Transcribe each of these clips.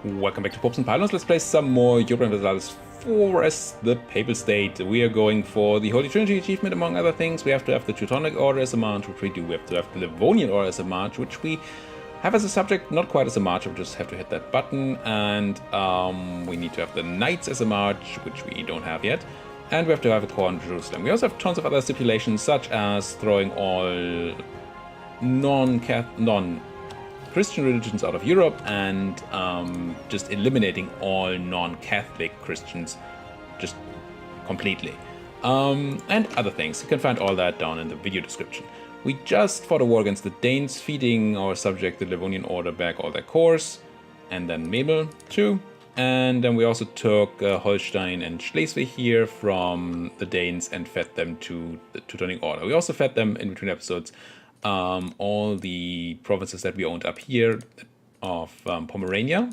Welcome back to Popes and Pylons. Let's play some more Europa Universalis IV as the Papal State. We are going for the Holy Trinity achievement, among other things. We have to have the Teutonic Order as a march, which we do. We have to have the Livonian Order as a march, which we have as a subject, not quite as a march. We just have to hit that button. And we need to have the Knights as a march, which we don't have yet. And we have to have a core in Jerusalem. We also have tons of other stipulations, such as throwing all non-Christian religions out of Europe and just eliminating all non-Catholic Christians just completely. And other things. You can find all that down in the video description. We just fought a war against the Danes, feeding our subject, the Livonian Order, back all their cores, and then Mabel too. And then we also took Holstein and Schleswig here from the Danes and fed them to the Teutonic Order. We also fed them, in between episodes, all the provinces that we owned up here of Pomerania,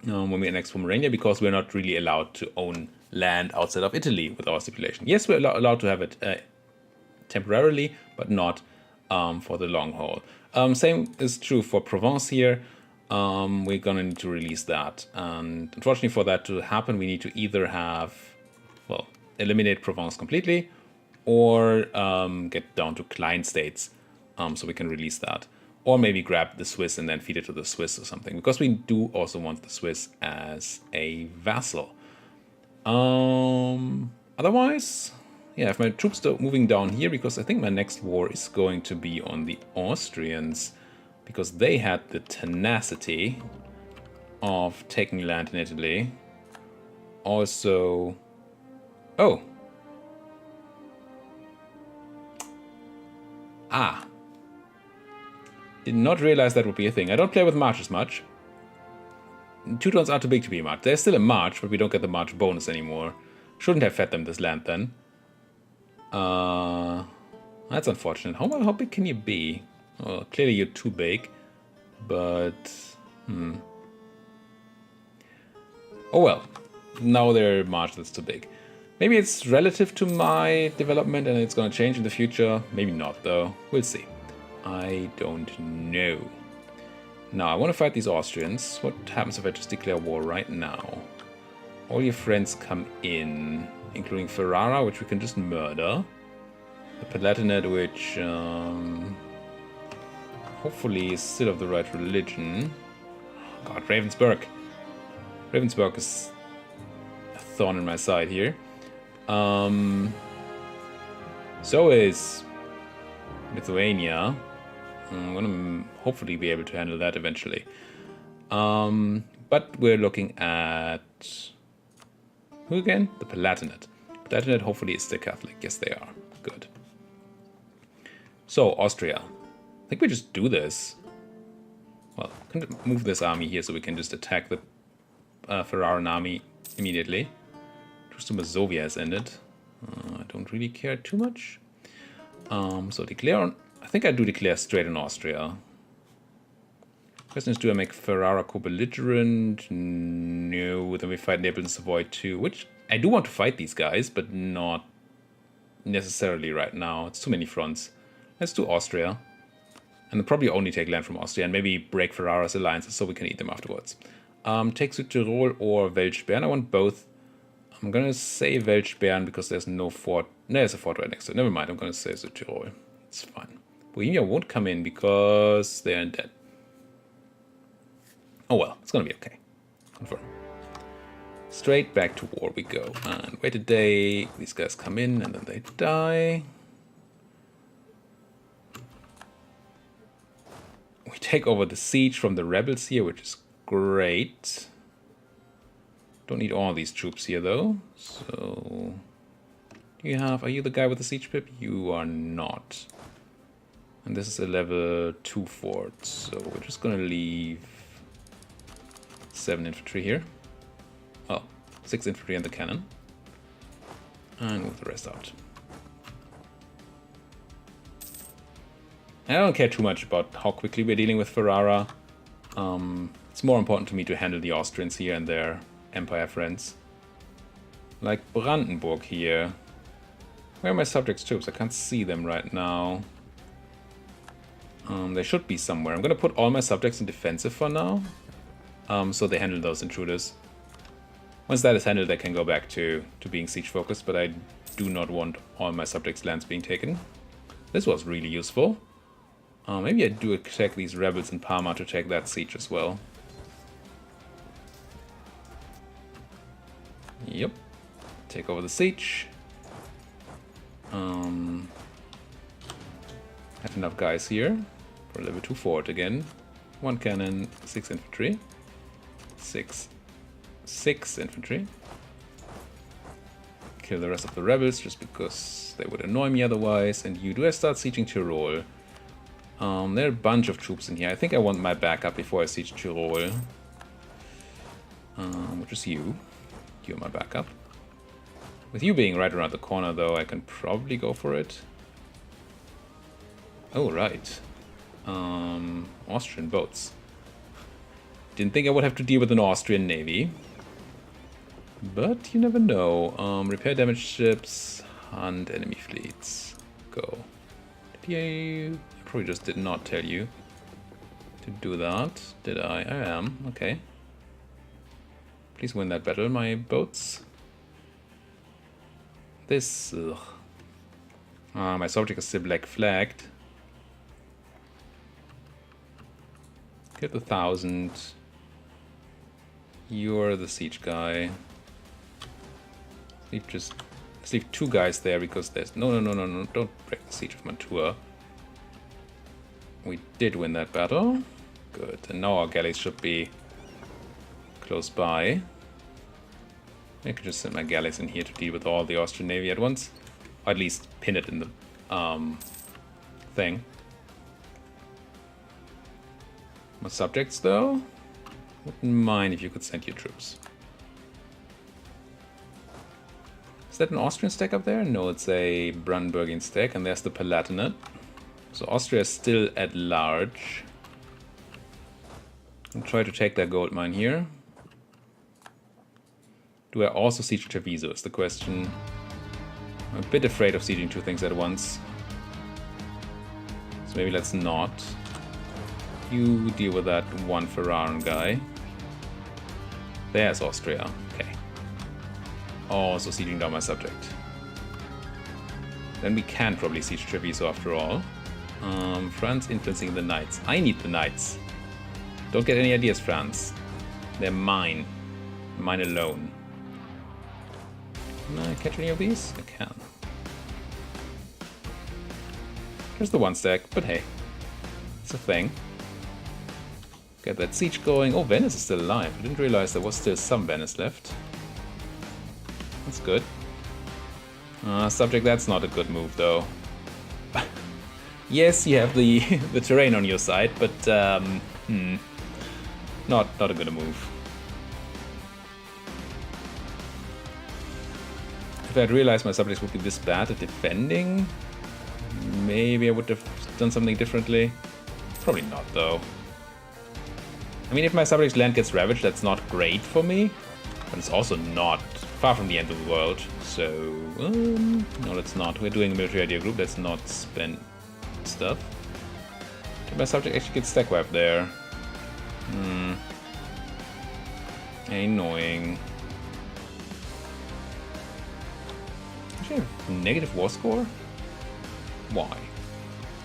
when we annexed Pomerania, because we're not really allowed to own land outside of Italy with our stipulation. Yes, we're allowed to have it temporarily, but not for the long haul. Same is true for Provence here. We're gonna need to release that, and unfortunately for that to happen, we need to either have, well, eliminate Provence completely, or get down to client states, so we can release that, or maybe grab the Swiss and then feed it to the Swiss or something, because we do also want the Swiss as a vassal. Otherwise, yeah, if my troops are moving down here, because I think my next war is going to be on the Austrians, because they had the tenacity of taking land in Italy. Also, oh. Did not realize that would be a thing. I don't play with marches much. Teutons are too big to be a march. They're still a march, but we don't get the march bonus anymore. Shouldn't have fed them this land then. That's unfortunate. How big can you be? Well, clearly you're too big, but oh well. Now they're a march that's too big. Maybe it's relative to my development and it's gonna change in the future. Maybe not though. We'll see. I don't know. Now I want to fight these Austrians. What happens if I just declare war right now? All your friends come in, including Ferrara, which we can just murder. The Palatinate, which hopefully is still of the right religion. God, Ravensburg. Ravensburg is a thorn in my side here. So is Lithuania. I'm gonna hopefully be able to handle that eventually. But we're looking at who again? The Palatinate. Palatinate hopefully is still Catholic. Yes, they are. Good. So Austria. I think we just do this. Well, I'm gonna move this army here so we can just attack the Ferraran army immediately. Truce to Mazovia has ended. I don't really care too much. So declare on. I think I do declare straight on Austria. Question is, do I make Ferrara co-belligerent? No. Then we fight Naples and Savoy too, which I do want to fight these guys, but not necessarily right now. It's too many fronts. Let's do Austria. And then probably only take land from Austria and maybe break Ferrara's alliances so we can eat them afterwards. Take Südtirol or Welschbern. I want both. I'm gonna say Welschbern because there's no fort. No, there's a fort right next to it. Never mind, I'm gonna say Südtirol. It's fine. Bohemia won't come in because they're in debt. Oh well, it's gonna be okay. Confirm. Straight back to war we go. And wait a day. These guys come in and then they die. We take over the siege from the rebels here, which is great. Don't need all these troops here though. So are you the guy with the siege pip? You are not. And this is a level 2 fort, so we're just gonna leave 7 infantry here. Well, 6 infantry and the cannon. And move the rest out. I don't care too much about how quickly we're dealing with Ferrara. It's more important to me to handle the Austrians here and their empire friends. Like Brandenburg here. Where are my subjects' troops? I can't see them right now. They should be somewhere. I'm going to put all my subjects in defensive for now. so they handle those intruders. Once that is handled, they can go back to being siege focused, but I do not want all my subjects' lands being taken. This was really useful. Maybe I do attack these rebels in Parma to take that siege as well. Yep. Take over the siege. Have enough guys here for level 2 fort again. 1 cannon, 6 infantry. 6 infantry. Kill the rest of the rebels just because they would annoy me otherwise. And you, do I start sieging Tyrol? There are a bunch of troops in here. I think I want my backup before I siege Tyrol. Which is you. You're my backup. With you being right around the corner though, I can probably go for it. Oh, right. Austrian boats. Didn't think I would have to deal with an Austrian navy. But you never know. Repair damaged ships, hunt enemy fleets. Go. Did I probably just did not tell you to do that. Did I? I am. Okay. Please win that battle, my boats. This... my subject is still black flagged. Get the 1,000. You're the siege guy. Let's leave 2 guys there because there's... No, don't break the siege of Mantua. We did win that battle. Good. And now our galleys should be close by. I could just send my galleys in here to deal with all the Austrian navy at once. Or at least pin it in the thing. My subjects, though, wouldn't mind if you could send your troops. Is that an Austrian stack up there? No, it's a Brandenburgian stack, and there's the Palatinate. So Austria is still at large. I'll try to take that gold mine here. Do I also siege Treviso is the question. I'm a bit afraid of sieging 2 things at once. So maybe let's not. You deal with that 1 Ferraran guy. There's Austria. Okay. Also sieging down my subject. Then we can probably siege Treviso after all. France influencing the Knights. I need the Knights. Don't get any ideas, France. They're mine. Mine alone. Can I catch any of these? I can. There's the 1 stack, but hey. It's a thing. Get that siege going. Oh, Venice is still alive. I didn't realize there was still some Venice left. That's good. Subject, that's not a good move, though. Yes, you have the the terrain on your side, but not a good move. If I'd realized my subjects would be this bad at defending, maybe I would have done something differently. Probably not, though. I mean, if my subject's land gets ravaged, that's not great for me, but it's also not far from the end of the world. So, no, let's not. We're doing a military idea group. Let's not spend stuff. Did my subject actually get stack wiped there? Annoying. Actually, negative war score? Why?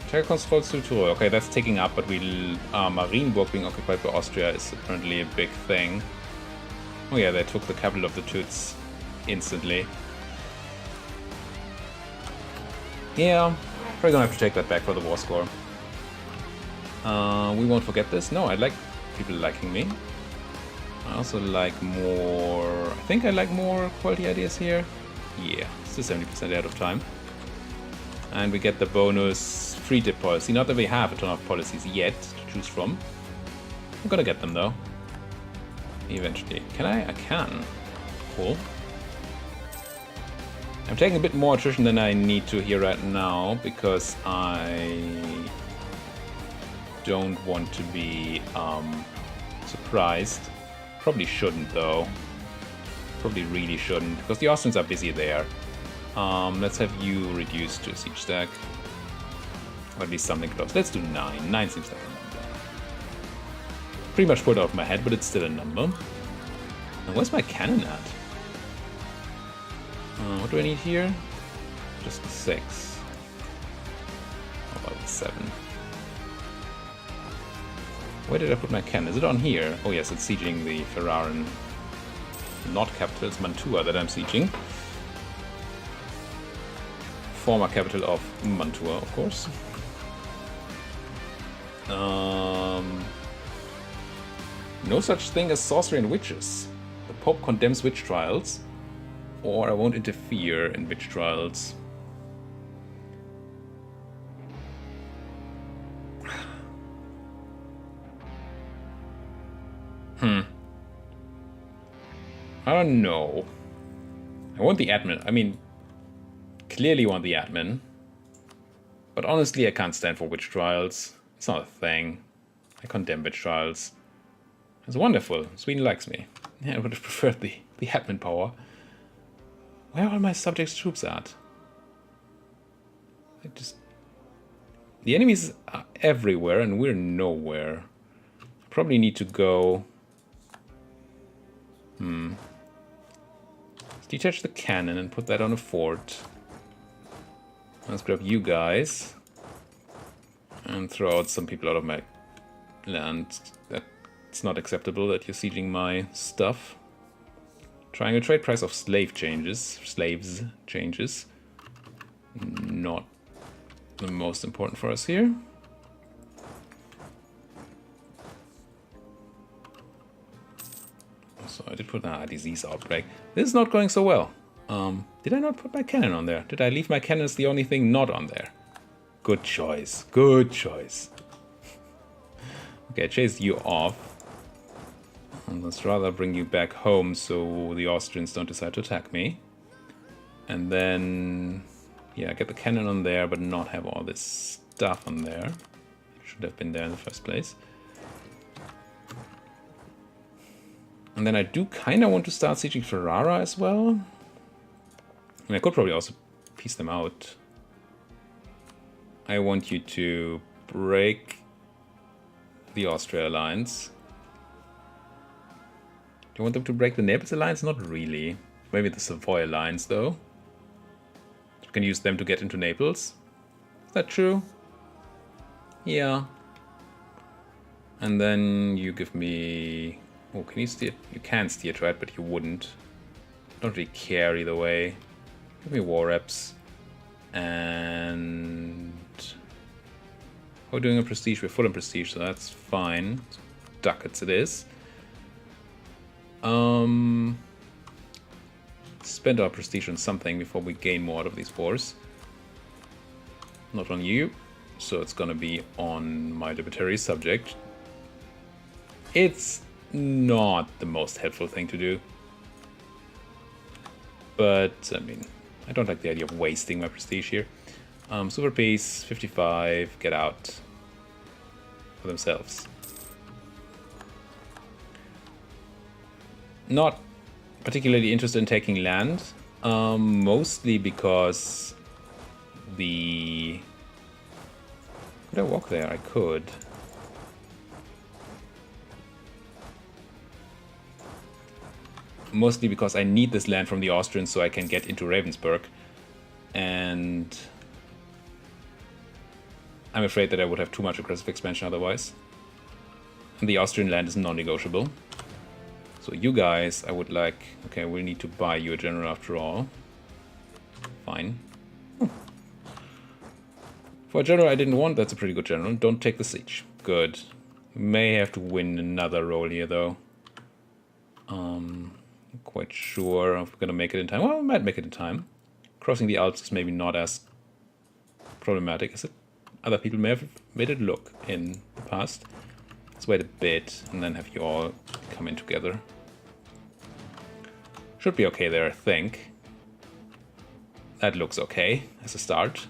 Attack controls to Tyrol. Okay, that's ticking up, but Marienburg being occupied by Austria is apparently a big thing. Oh yeah, they took the capital of the Teuts instantly. Yeah, probably gonna have to take that back for the war score. We won't forget this. No, I like people liking me. I also like more... I think I like more quality ideas here. Yeah, still 70% ahead of time. And we get the bonus free tip policy. Not that we have a ton of policies yet to choose from. I'm gonna get them though. Eventually. Can I? I can. Cool. I'm taking a bit more attrition than I need to here right now because I don't want to be surprised. Probably shouldn't though. Probably really shouldn't because the Austrians are busy there. Let's have you reduced to a siege stack. Or at least something close. Let's do 9. 9 seems like a number. pretty much pulled out of my head, but it's still a number. And where's my cannon at? What do I need here? Just 6. How about 7? Where did I put my cannon? Is it on here? Oh yes, it's sieging the Ferraran, not capital, it's Mantua that I'm sieging. Former capital of Mantua, of course. No such thing as sorcery and witches. The Pope condemns witch trials, or I won't interfere in witch trials. I don't know. I want the admin. I mean, clearly want the admin. But honestly, I can't stand for witch trials. It's not a thing. I condemn witch trials. It's wonderful. Sweden likes me. Yeah, I would have preferred the admin power. Where are all my subjects' troops at? The enemies are everywhere and we're nowhere. Probably need to go... Let's detach the cannon and put that on a fort. Let's grab you guys. And throw out some people out of my land. It's not acceptable that you're sieging my stuff. Trying a trade price of slaves changes. Not the most important for us here. So I did put a disease outbreak. This is not going so well. Did I not put my cannon on there? Did I leave my cannon as the only thing not on there? Good choice. Good choice. Okay, I chased you off. And let's rather bring you back home so the Austrians don't decide to attack me. And then... yeah, get the cannon on there, but not have all this stuff on there. Should have been there in the first place. And then I do kind of want to start sieging Ferrara as well. I mean, I could probably also piece them out. I want you to break the Austria alliance. Do you want them to break the Naples alliance? Not really. Maybe the Savoy alliance, though. You can use them to get into Naples. Is that true? Yeah. And then you give me... oh, can you steer? You can steer to it, but you wouldn't. Don't really care either way. Give me war reps. And... we're doing a prestige. We're full on prestige, so that's fine. Ducats it is. Spend our prestige on something before we gain more out of these wars. Not on you, so it's gonna be on my libertary subject. It's not the most helpful thing to do. But, I mean, I don't like the idea of wasting my prestige here. Super Peace, 55, get out for themselves. Not particularly interested in taking land, mostly because the... could I walk there? I could. Mostly because I need this land from the Austrians so I can get into Ravensburg. And I'm afraid that I would have too much aggressive expansion otherwise. And the Austrian land is non-negotiable. So you guys, I would like... okay, we'll need to buy you a general after all. Fine. For a general I didn't want, that's a pretty good general. Don't take the siege. Good. May have to win another roll here, though. Quite sure if we're gonna make it in time. Well, we might make it in time. Crossing the Alps is maybe not as problematic as it other people may have made it look in the past. Let's wait a bit and then have you all come in together. Should be okay there, I think. That looks okay as a start.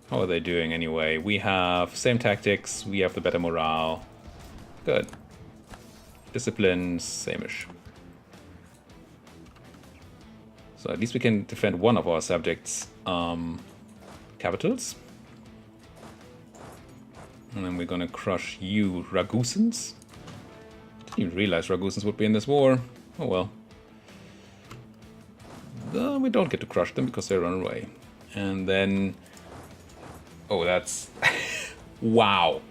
How are they doing anyway? We have same tactics, we have the better morale. Good. Discipline, same-ish. So at least we can defend one of our subjects' capitals. And then we're gonna crush you, Ragusans. Didn't even realize Ragusans would be in this war. Oh well. We don't get to crush them because they run away. And then... Oh, that's... Wow.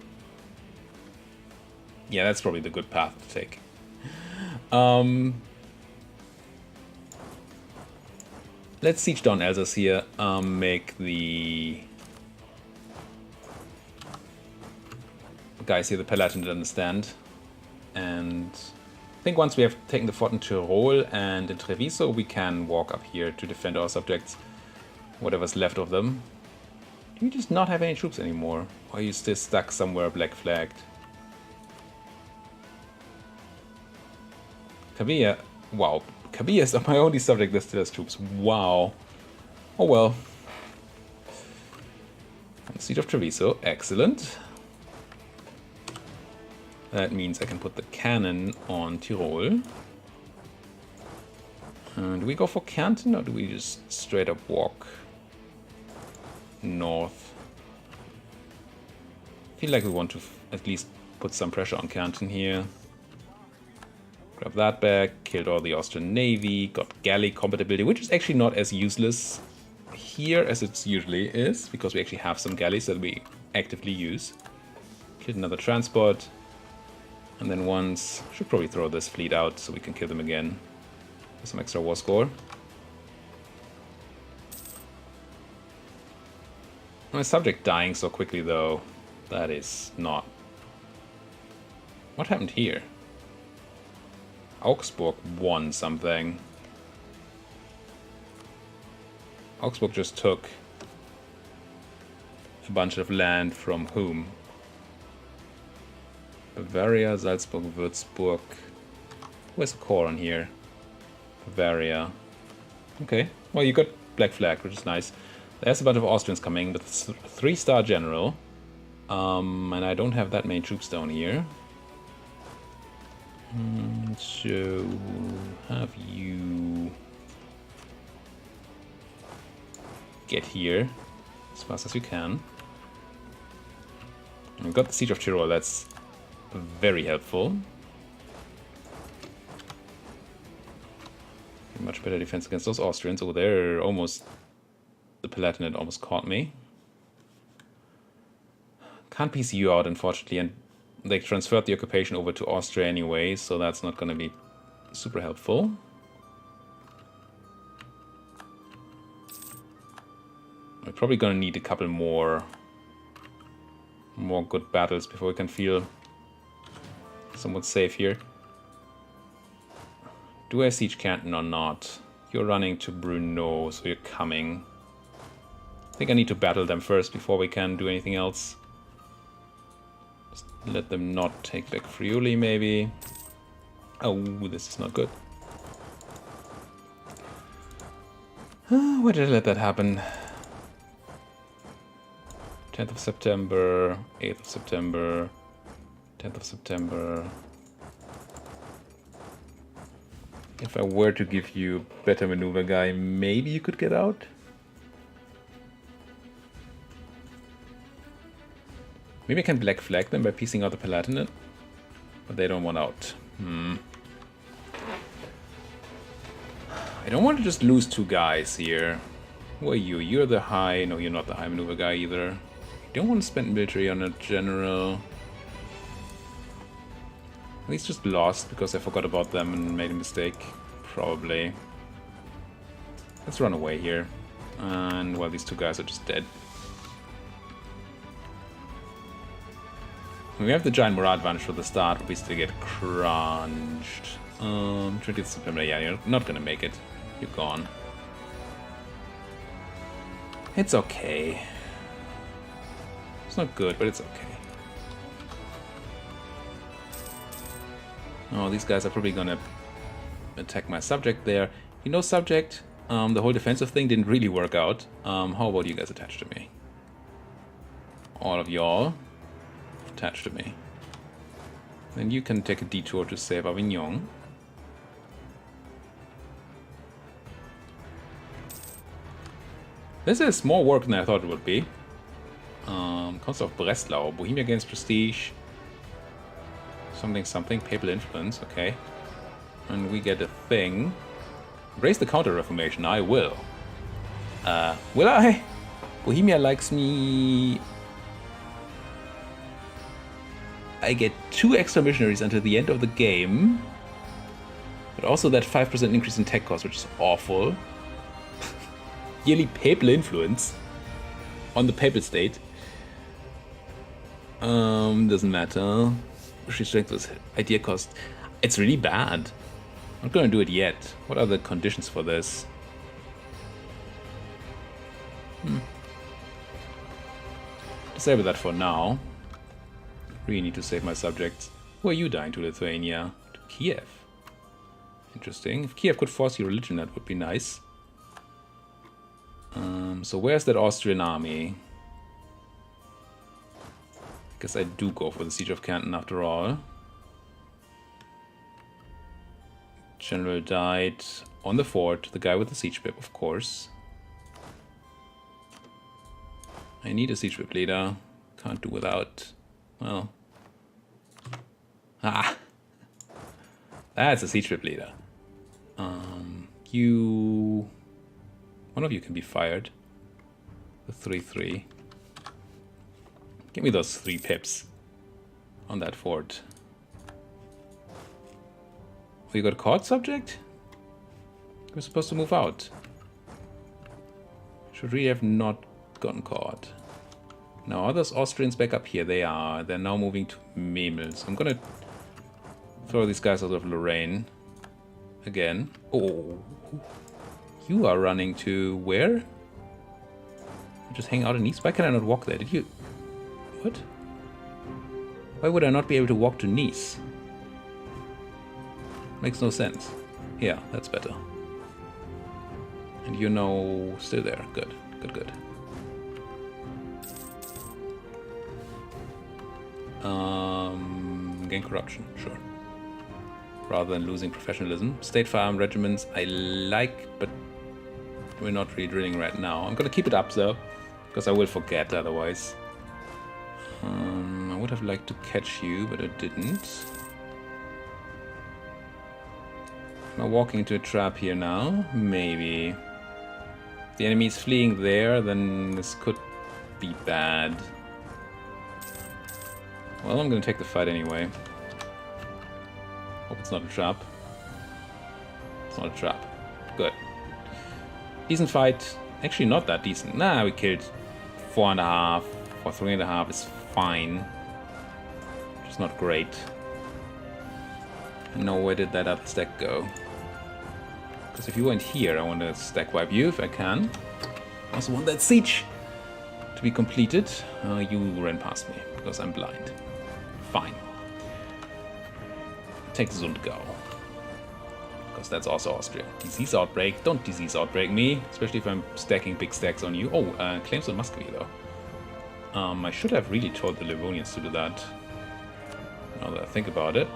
Yeah, that's probably the good path to take. Let's siege down Elsass here. Make the guys here, the Palatinate, understand. And I think once we have taken the fort in Tyrol and in Treviso, we can walk up here to defend our subjects, whatever's left of them. Do you just not have any troops anymore? Or are you still stuck somewhere black flagged? Kavia, wow. Kavia is my only subject that still has troops. Wow. Oh well. Siege of Treviso, excellent. That means I can put the cannon on Tyrol. Do we go for Kärnten or do we just straight up walk north? I feel like we want to at least put some pressure on Kärnten here. Grab that back, killed all the Austrian Navy, got galley compatibility, which is actually not as useless here as it usually is, because we actually have some galleys that we actively use. Killed another transport. And then once, should probably throw this fleet out so we can kill them again for some extra war score. My subject dying so quickly though, that is not... What happened here? Augsburg won something. Augsburg just took a bunch of land from whom? Bavaria, Salzburg, Würzburg. Where's the core on here? Bavaria. Okay. Well, you got Black Flag, which is nice. There's a bunch of Austrians coming with 3-star general. And I don't have that many troops down here. So, have you get here as fast as you can. And we've got the Siege of Tyrol, that's very helpful. Much better defense against those Austrians. Oh, they're almost... The Palatinate almost caught me. Can't PC you out, unfortunately, and they transferred the occupation over to Austria anyway, so that's not going to be super helpful. We're probably going to need a couple more good battles before we can feel somewhat safe here. Do I siege Canton or not? You're running to Brno, so you're coming. I think I need to battle them first before we can do anything else. Just let them not take back Friuli, maybe. Oh, this is not good. Why did I let that happen? 10th of September, 8th of September, 10th of September. If I were to give you better maneuver guy, maybe you could get out? Maybe I can black flag them by piecing out the Palatinate, but they don't want out. I don't want to just lose 2 guys here. Who are you? You're the high... No, you're not the high maneuver guy either. I don't want to spend military on a general. He's just lost because I forgot about them and made a mistake. Probably. Let's run away here. And well, these 2 guys are just dead. We have the giant morale advantage for the start, but we still get crunched. 20th September, yeah, you're not gonna make it. You're gone. It's okay. It's not good, but it's okay. Oh, these guys are probably gonna attack my subject there. You know, subject, the whole defensive thing didn't really work out. How about you guys attach to me? All of y'all attach to me. Then you can take a detour to save Avignon. This is more work than I thought it would be. Council of Breslau. Bohemia gains prestige. Something, something. Papal influence. Okay. And we get a thing. Embrace the Counter-Reformation. I will. Will I? Bohemia likes me. I get 2 extra missionaries until the end of the game. But also that 5% increase in tech cost, which is awful. Yearly papal influence on the papal state. Doesn't matter. She strengthens idea cost. It's really bad. I'm not gonna do it yet. What are the conditions for this? Disable that for now. Really need to save my subjects. Who are you dying to? Lithuania? To Kiev. Interesting. If Kiev could force your religion, that would be nice. So where's that Austrian army? Guess I do go for the Siege of Canton after all. General died on the fort. The guy with the siege whip, of course. I need a siege whip leader. Can't do without. Well. Ah! That's a siege whip leader. You... One of you can be fired. The 3-3. Give me those 3 pips on that fort. Oh, you got a caught subject? We're supposed to move out. Should really have not gotten caught. Now, are those Austrians back up here? They are. They're now moving to Memel. So I'm gonna throw these guys out of Lorraine. Again. Oh. You are running to where? You just hang out in Nice? Why can I not walk there? Did you... What? Why would I not be able to walk to Nice? Makes no sense. Yeah, that's better. And you know, still there. Good, good, good. Gain corruption, sure. Rather than losing professionalism. State firearm regiments I like, but we're not really drilling right now. I'm gonna keep it up though, because I will forget otherwise. I would have liked to catch you, but I didn't. Am I walking into a trap here now? Maybe. If the enemy is fleeing there, then this could be bad. Well, I'm gonna take the fight anyway. Hope it's not a trap. It's not a trap. Good. Decent fight. Actually, not that decent. Nah, we killed 4.5 or 3.5 is fine. Just not great. Now, where did that other stack go? Because if you went here, I want to stack wipe you if I can. I also want that siege to be completed. You ran past me because I'm blind. Fine. Take Zundgau. Because that's also Austria. Disease outbreak. Don't disease outbreak me. Especially if I'm stacking big stacks on you. Oh, claims on Muscovy though. I should have really told the Livonians to do that. Now that I think about it.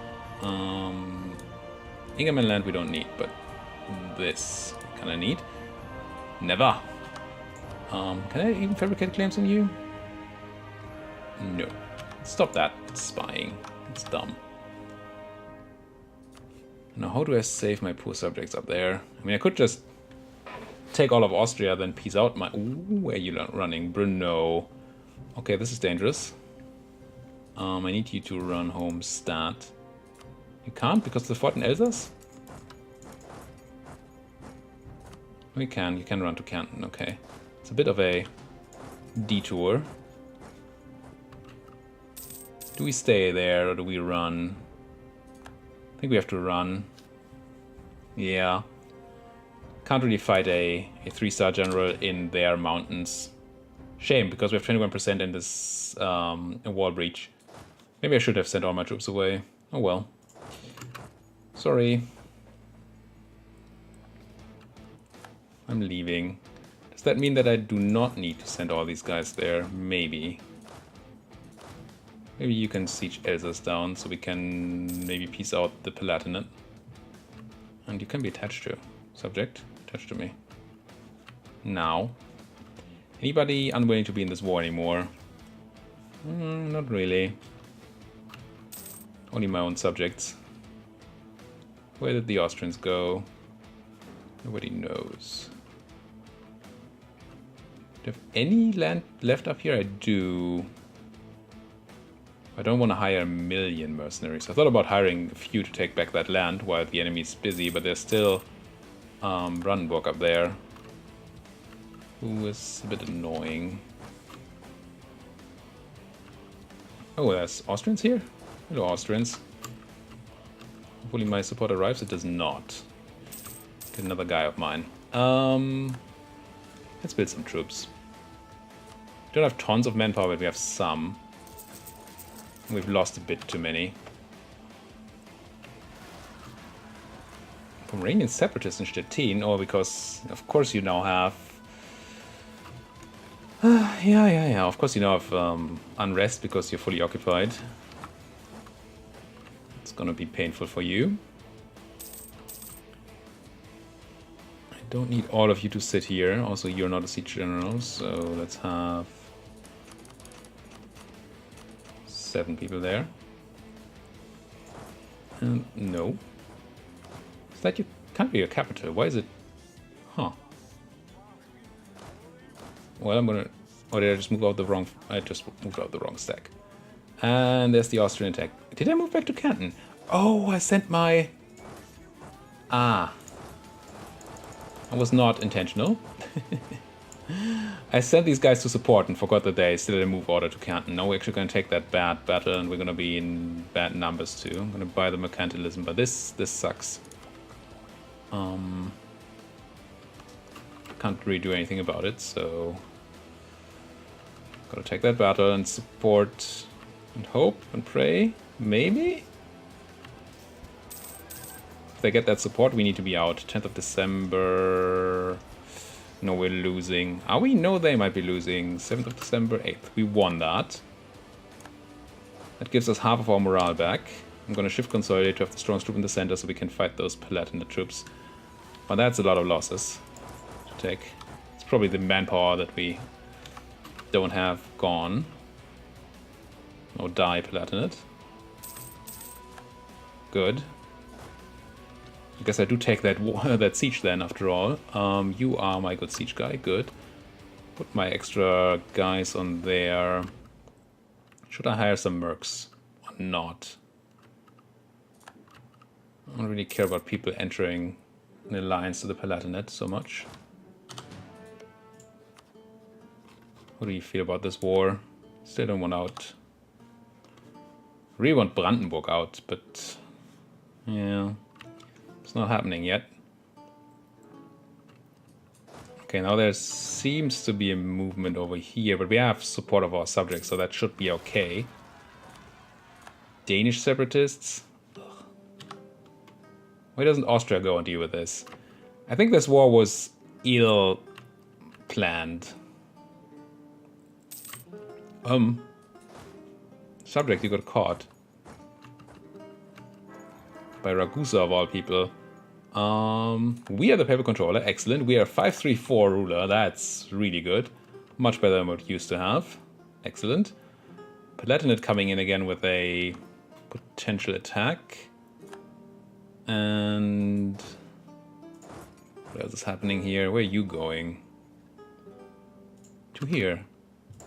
Ingerman land we don't need, but this kind of need. Never. Can I even fabricate claims on you? No. Stop that spying. It's dumb. Now, how do I save my poor subjects up there? I mean, I could just take all of Austria, then peace out my... Ooh, where are you running? Brno. Okay, this is dangerous. I need you to run home stat. You can't because of the fort in Elsass? You can run to Canton, okay. It's a bit of a detour. Do we stay there or do we run? I think we have to run. Yeah. Can't really fight a 3-star general in their mountains. Shame, because we have 21% in this wall breach. Maybe I should have sent all my troops away. Oh well. Sorry. I'm leaving. Does that mean that I do not need to send all these guys there? Maybe. Maybe you can siege Elsass down so we can maybe piece out the Palatinate. And you can be attached to. Subject, attached to me. Now. Anybody unwilling to be in this war anymore? Not really. Only my own subjects. Where did the Austrians go? Nobody knows. Do I have any land left up here? I do. I don't want to hire 1 million mercenaries. I thought about hiring a few to take back that land while the enemy's busy, but there's still Brandenburg up there, who is a bit annoying. Oh, there's Austrians here? Hello, Austrians. Hopefully my support arrives. It does not. Get another guy of mine. Let's build some troops. We don't have tons of manpower, but we have some. We've lost a bit too many. Pomeranian separatists in Stettin, or because, of course, you now have... yeah. Of course you now have unrest because you're fully occupied. It's gonna be painful for you. I don't need all of you to sit here. Also, you're not a siege general, so let's have 7 people there. And no. Is that you? Can't be your capital. Why is it? Huh. Well, I'm gonna... Or did I just move out the wrong... I just moved out the wrong stack. And there's the Austrian attack. Did I move back to Canton? Oh, I sent my... Ah. That was not intentional. I sent these guys to support and forgot that they still had a move order to Canton. Now we're actually going to take that bad battle and we're going to be in bad numbers too. I'm going to buy the mercantilism, but this sucks. Can't really do anything about it, so... Gotta take that battle and support and hope and pray. Maybe? If they get that support, we need to be out. 10th of December... No, we're losing. Are we? No, they might be losing. 7th of December, 8th. We won that. That gives us half of our morale back. I'm gonna shift consolidate to have the strongest troop in the center so we can fight those Palatinate troops. But that's a lot of losses to take. It's probably the manpower that we don't have gone. No die Palatinate. Good. I guess I do take that that siege then, after all. You are my good siege guy, good. Put my extra guys on there. Should I hire some mercs or not? I don't really care about people entering an alliance to the Palatinate so much. What do you feel about this war? Still don't want out. Really want Brandenburg out, but yeah. It's not happening yet. Okay, now there seems to be a movement over here, but we have support of our subjects, so that should be okay. Danish separatists? Ugh. Why doesn't Austria go and deal with this? I think this war was ill planned. Subject, you got caught. By Ragusa of all people. We are the paper controller, excellent. We are 534 ruler, that's really good. Much better than what we used to have. Excellent. Palatinate coming in again with a potential attack. And what else is happening here? Where are you going? To here.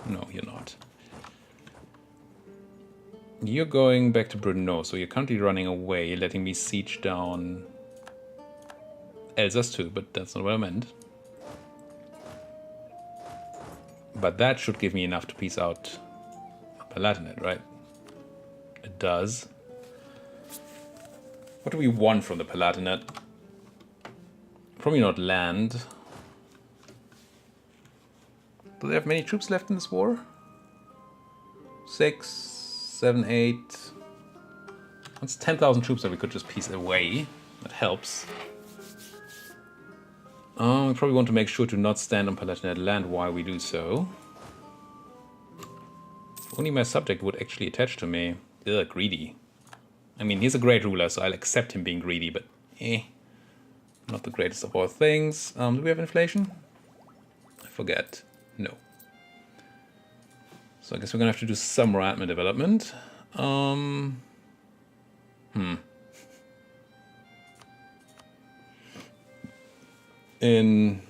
No, you're not. You're going back to Brno, so you're currently running away, letting me siege down Elsass too, but that's not what I meant. But that should give me enough to piece out Palatinate, right? It does. What do we want from the Palatinate? Probably not land. Do they have many troops left in this war? 6, 7, 8. That's 10,000 troops that we could just piece away. That helps. We probably want to make sure to not stand on Palatinate land while we do so. If only my subject would actually attach to me. Ugh, greedy. I mean, he's a great ruler, so I'll accept him being greedy, but not the greatest of all things. Do we have inflation? I forget. No. So I guess we're gonna have to do some more admin development. In,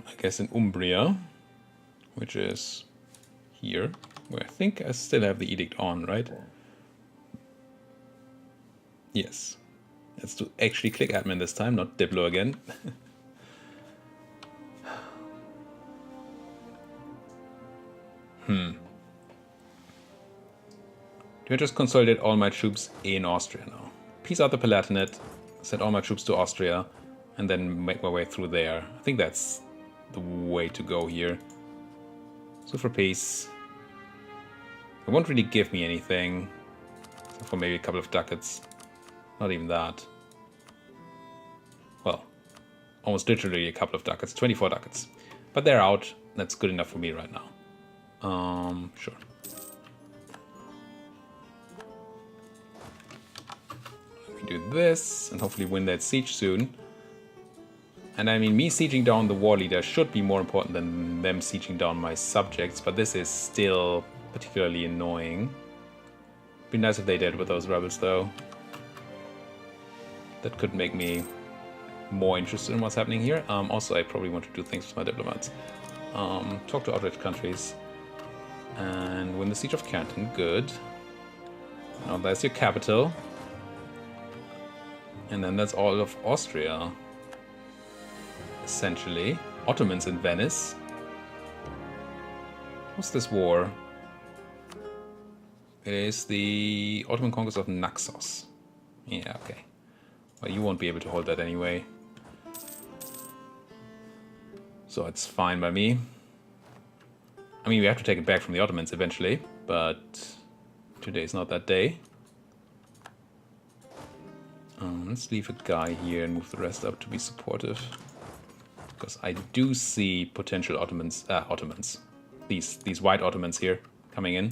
I guess in Umbria, which is here, where I think I still have the edict on, right? Yes. Let's do actually click admin this time, not Diplo again. Do I just consolidate all my troops in Austria now? Peace out the Palatinate, send all my troops to Austria, and then make my way through there. I think that's the way to go here. So for peace. It won't really give me anything, except for maybe a couple of ducats. Not even that. Well, almost literally a couple of ducats, 24 ducats. But they're out, that's good enough for me right now. Sure. Let me do this, and hopefully win that siege soon. And I mean, me sieging down the war leader should be more important than them sieging down my subjects, but this is still particularly annoying. Be nice if they did with those rebels, though. That could make me more interested in what's happening here. Also, I probably want to do things with my diplomats. Talk to outraged countries. And win the siege of Canton. Good. Now that's your capital. And then that's all of Austria. Essentially. Ottomans in Venice. What's this war? It is the Ottoman conquest of Naxos. Yeah, okay. Well, you won't be able to hold that anyway. So it's fine by me. I mean, we have to take it back from the Ottomans eventually, but today's not that day. Let's leave a guy here and move the rest up to be supportive. Because I do see potential Ottomans, these white Ottomans here coming in.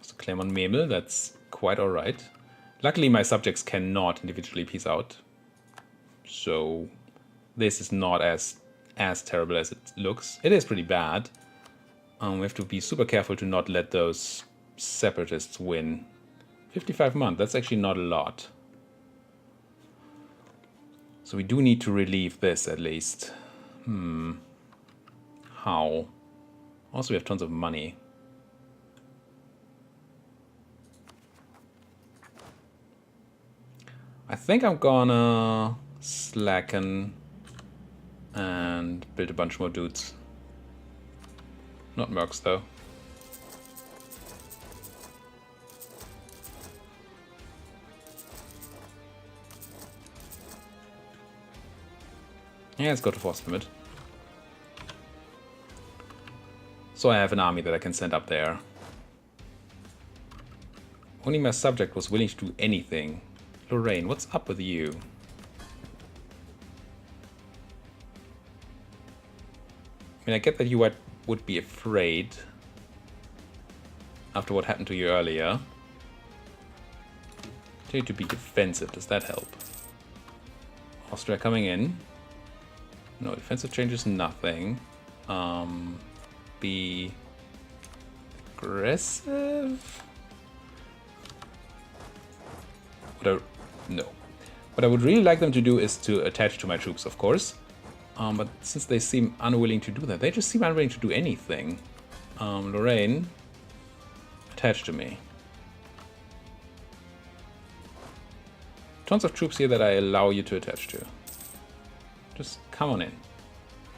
So claim on Memel, that's quite alright. Luckily my subjects cannot individually peace out. So this is not as terrible as it looks. It is pretty bad. We have to be super careful to not let those separatists win. 55 months, that's actually not a lot. So we do need to relieve this at least. How? Also we have tons of money. I think I'm gonna slacken and build a bunch more dudes. Not mercs though. Yeah, let's go to force limit. So I have an army that I can send up there. Only my subject was willing to do anything. Lorraine, what's up with you? I mean, I get that you would be afraid after what happened to you earlier. Continue to be defensive, does that help? Austria coming in. No, defensive changes nothing. Be aggressive? No. What I would really like them to do is to attach to my troops, of course. But since they seem unwilling to do that, they just seem unwilling to do anything. Lorraine, attach to me. Tons of troops here that I allow you to attach to. Just come on in.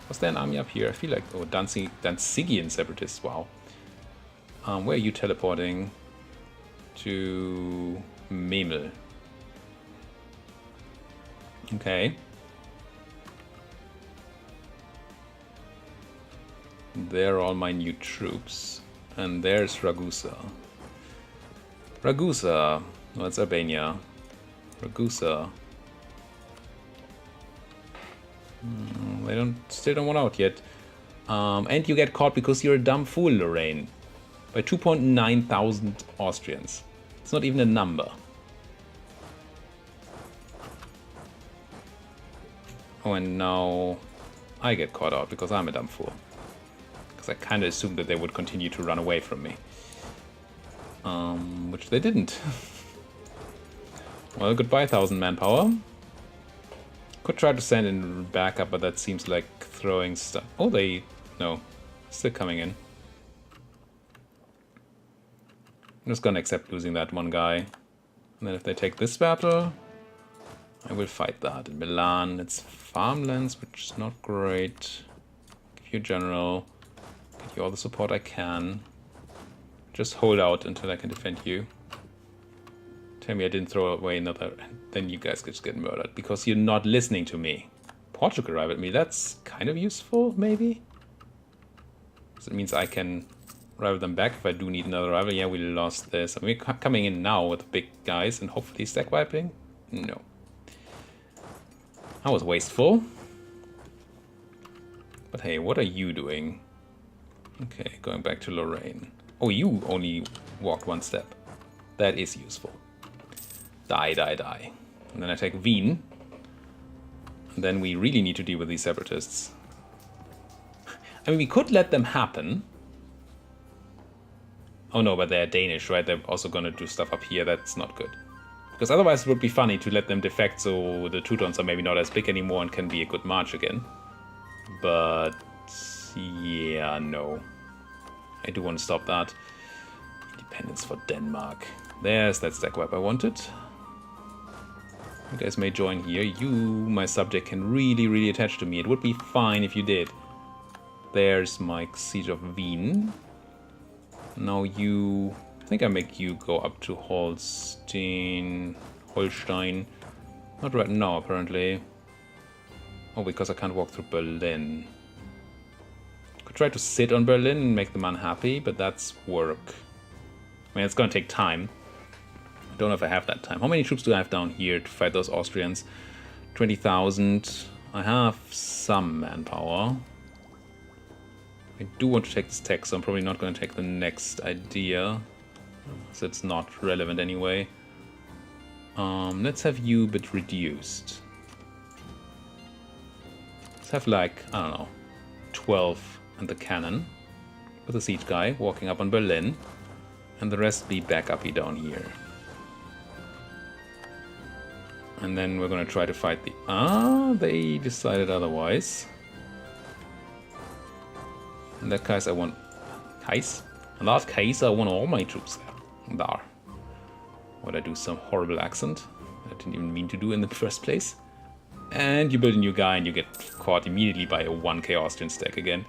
Was there an army up here? I feel like, oh, Danzigian separatists, wow. Where are you teleporting? To Memel. Okay. There are all my new troops. And there's Ragusa. Ragusa. No, it's Albania. Ragusa. They still don't want out yet. And you get caught because you're a dumb fool, Lorraine. By 2.9 thousand Austrians. It's not even a number. Oh, and now I get caught out because I'm a dumb fool. Because I kind of assumed that they would continue to run away from me. Which they didn't. Well, goodbye 1,000 manpower. Could try to send in backup, but that seems like throwing stuff. Oh, no. Still coming in. I'm just gonna accept losing that one guy. And then if they take this battle, I will fight that. In Milan, it's farmlands, which is not great. Give you a general. Get you all the support I can. Just hold out until I can defend you. Tell me I didn't throw away another, then you guys just get murdered because you're not listening to me. Portugal rivaled me, that's kind of useful, maybe? So it means I can rival them back if I do need another rival. Yeah, we lost this. I mean, we're coming in now with the big guys and hopefully stack wiping? No. That was wasteful. But hey, what are you doing? Okay, going back to Lorraine. Oh, you only walked one step. That is useful. Die, die, die. And then I take Wien. And then we really need to deal with these separatists. I mean, we could let them happen. Oh no, but they're Danish, right? They're also gonna do stuff up here. That's not good. Because otherwise it would be funny to let them defect so the Teutons are maybe not as big anymore and can be a good march again. But yeah, no. I do want to stop that. Independence for Denmark. There's that stack wipe I wanted. You guys may join here. You, my subject, can really attach to me. It would be fine if you did. There's my siege of Wien. Now you... I think I make you go up to Holstein. Not right now, apparently. Oh, because I can't walk through Berlin. Could try to sit on Berlin and make them unhappy, but that's work. I mean, it's gonna take time. I don't know if I have that time. How many troops do I have down here to fight those Austrians? 20,000. I have some manpower. I do want to take this tech, so I'm probably not going to take the next idea. So it's not relevant anyway. Let's have you a bit reduced. Let's have like, I don't know, 12 and the cannon. With a siege guy walking up on Berlin. And the rest be back-uppy down here. And then we're gonna try to fight the... they decided otherwise. In that case, I want... In that case, I want all my troops there. There. Would I do some horrible accent? I didn't even mean to do in the first place. And you build a new guy and you get caught immediately by a 1k Austrian stack again.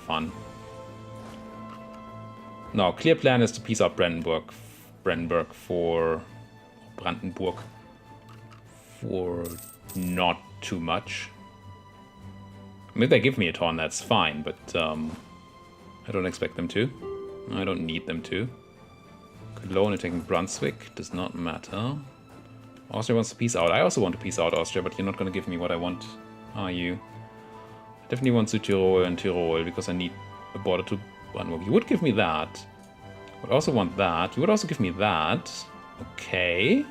Fun. No, clear plan is to piece out Brandenburg for not too much. I mean, if they give me a ton, that's fine, but I don't expect them to. I don't need them to. Cologne and taking Brunswick does not matter. Austria wants to peace out. I also want to peace out Austria, but you're not going to give me what I want, are you? I definitely want Südtirol and Tyrol because I need a border to Brandenburg. You would give me that. I would also want that. You would also give me that. Okay.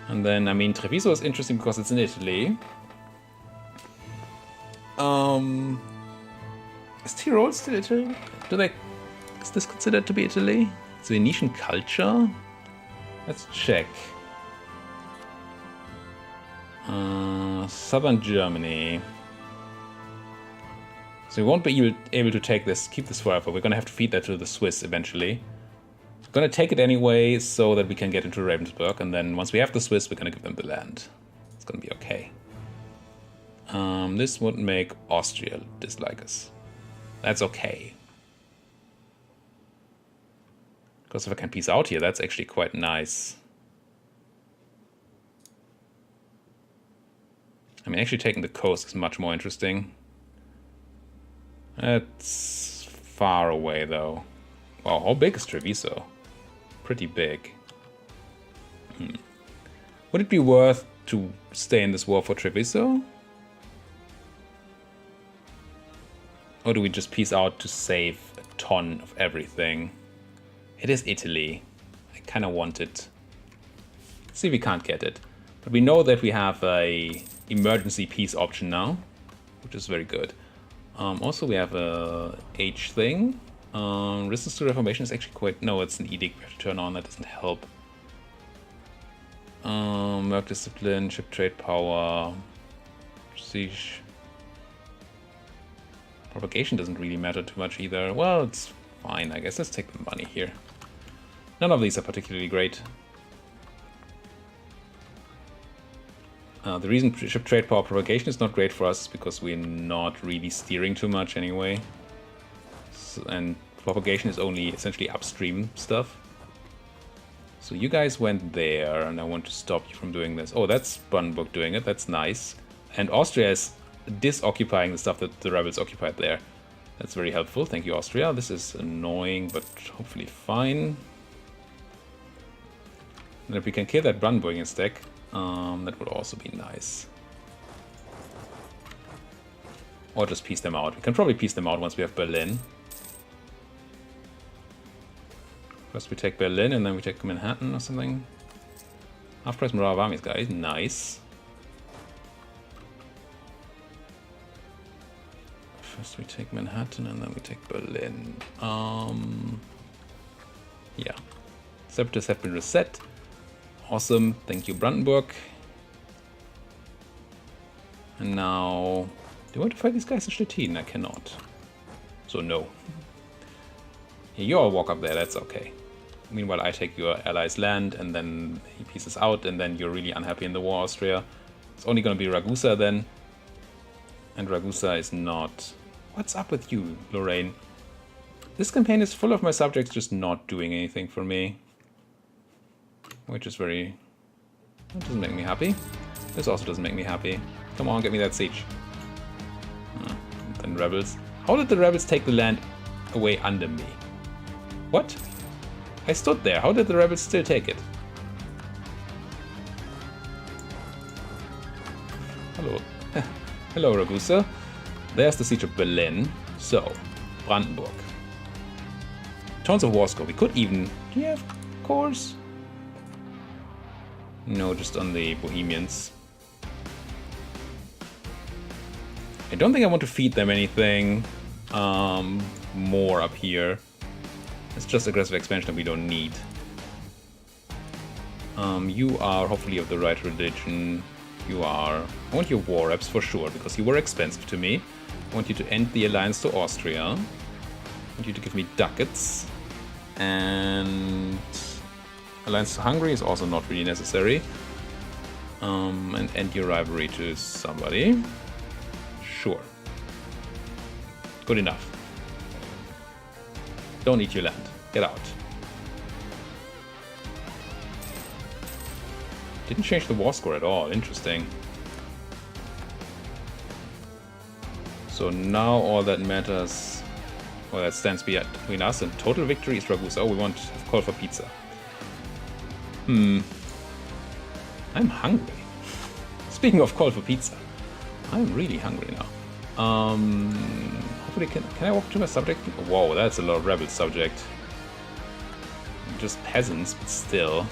And then, I mean, Treviso is interesting because it's in Italy. Is Tyrol still Italy? Is this considered to be Italy? It's Venetian culture? Let's check. Southern Germany. So we won't be able to take this, keep this forever. We're gonna have to feed that to the Swiss eventually. We're gonna take it anyway so that we can get into Ravensburg, and then once we have the Swiss, we're gonna give them the land. It's gonna be okay. This would make Austria dislike us. That's okay. Because if I can peace out here, that's actually quite nice. I mean, actually taking the coast is much more interesting. It's far away, though. Wow, how big is Treviso? Pretty big. Would it be worth to stay in this war for Treviso? Or do we just peace out to save a ton of everything? It is Italy. I kind of want it. See if we can't get it. But we know that we have a emergency peace option now. which is very good. Also, we have a H thing. Resistance to Reformation is actually quite... No, it's an edict we have to turn on. That doesn't help. Work discipline, ship trade power, prestige. Propagation doesn't really matter too much either. Well, it's fine, I guess. Let's take the money here. None of these are particularly great. The reason ship trade power propagation is not great for us is because we're not really steering too much anyway. And propagation is only essentially upstream stuff. So you guys went there, and I want to stop you from doing this. Oh, that's Brandenburg doing it. That's nice. And Austria is disoccupying the stuff that the rebels occupied there. That's very helpful. Thank you, Austria. This is annoying, but hopefully fine. And if we can kill that Brandenburg instead, that would also be nice. Or just piece them out. We can probably piece them out once we have Berlin. First we take Berlin and then we take Manhattan or something. Half-price morale of armies, guys. Nice. First we take Manhattan and then we take Berlin. Yeah. Separatists have been reset. Awesome. Thank you, Brandenburg. And now... Do I want to fight these guys in Stettin? I cannot. So no. You all walk up there, that's okay. Meanwhile, I take your allies' land, and then he pieces out, and then you're really unhappy in the war, Austria. It's only going to be Ragusa then. And Ragusa is not... What's up with you, Lorraine? This campaign is full of my subjects just not doing anything for me. Which is very... That doesn't make me happy. This also doesn't make me happy. Come on, get me that siege. And then rebels. How did the rebels take the land away under me? What? I stood there. How did the rebels still take it? Hello. Hello, Ragusa. There's the siege of Berlin. So, Brandenburg. Tons of war score. We could even... Do you have cores? No, just on the Bohemians. I don't think I want to feed them anything more up here. It's just aggressive expansion that we don't need. You are hopefully of the right religion. You are... I want your war reps for sure, because you were expensive to me. I want you to end the alliance to Austria. I want you to give me ducats. And... Alliance to Hungary is also not really necessary. And end your rivalry to somebody. Sure. Good enough. Don't eat your land. Get out. Didn't change the war score at all. Interesting. So now all that matters, well, that stands between us and total victory is Ragusa. Oh, we want to call for pizza. I'm hungry. Speaking of call for pizza, I'm really hungry now. Hopefully, can I walk to my subject? Whoa, that's a lot of rebel subject. Just peasants, but still.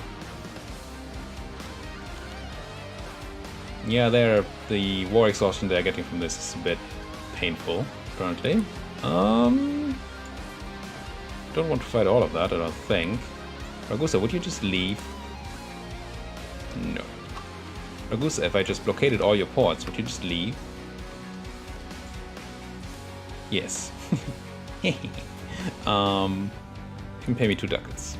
Yeah, the war exhaustion they're getting from this is a bit painful, apparently. Don't want to fight all of that, I don't think. Ragusa, would you just leave? No. Ragusa, if I just blockaded all your ports, would you just leave? Yes. You can pay me 2 ducats.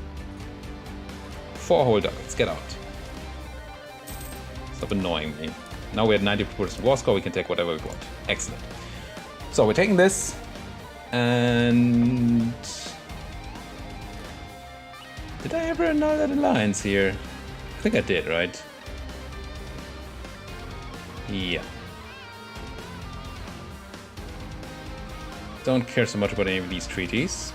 4 whole ducats, get out. Stop annoying me. Now we're at 90% war score, we can take whatever we want. Excellent. So we're taking this, and... Did I ever annul that alliance here? I think I did, right? Yeah. Don't care so much about any of these treaties.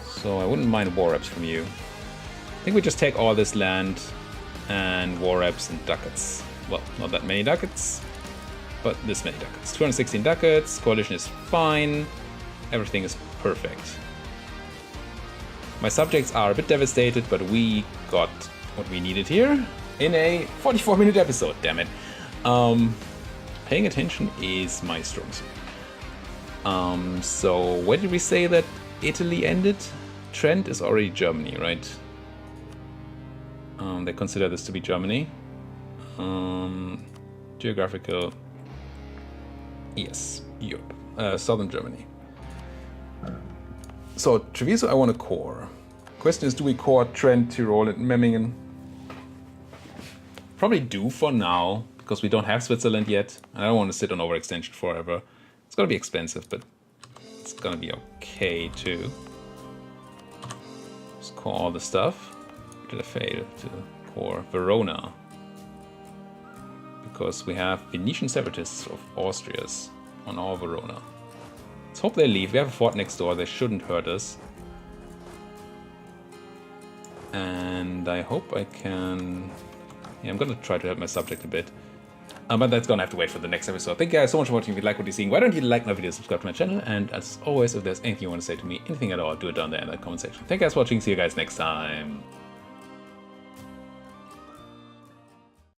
So I wouldn't mind war reps from you. I think we just take all this land and war reps and ducats. Well, not that many ducats, but this many ducats. 216 ducats, coalition is fine, everything is perfect. My subjects are a bit devastated, but we got what we needed here in a 44-minute episode, damn it. paying attention is my strong suit. So where did we say that Italy ended? Trent is already Germany, right? They consider this to be Germany. Geographical, yes, Europe, southern Germany. So Treviso I want to core. Question is, do we core Trent, Tyrol and Memmingen? Probably do for now, because we don't have Switzerland yet. And I don't want to sit on overextension forever. It's gonna be expensive, but it's gonna be okay too. Just core all the stuff. Did I fail to core Verona? Because we have Venetian separatists of Austrias on our Verona. Let's hope they leave. We have a fort next door. They shouldn't hurt us. And I hope I can... Yeah, I'm gonna try to help my subject a bit. But that's gonna have to wait for the next episode. Thank you guys so much for watching. If you like what you're seeing, why don't you like my video, subscribe to my channel, and as always, if there's anything you want to say to me, anything at all, do it down there in the comment section. Thank you guys for watching. See you guys next time.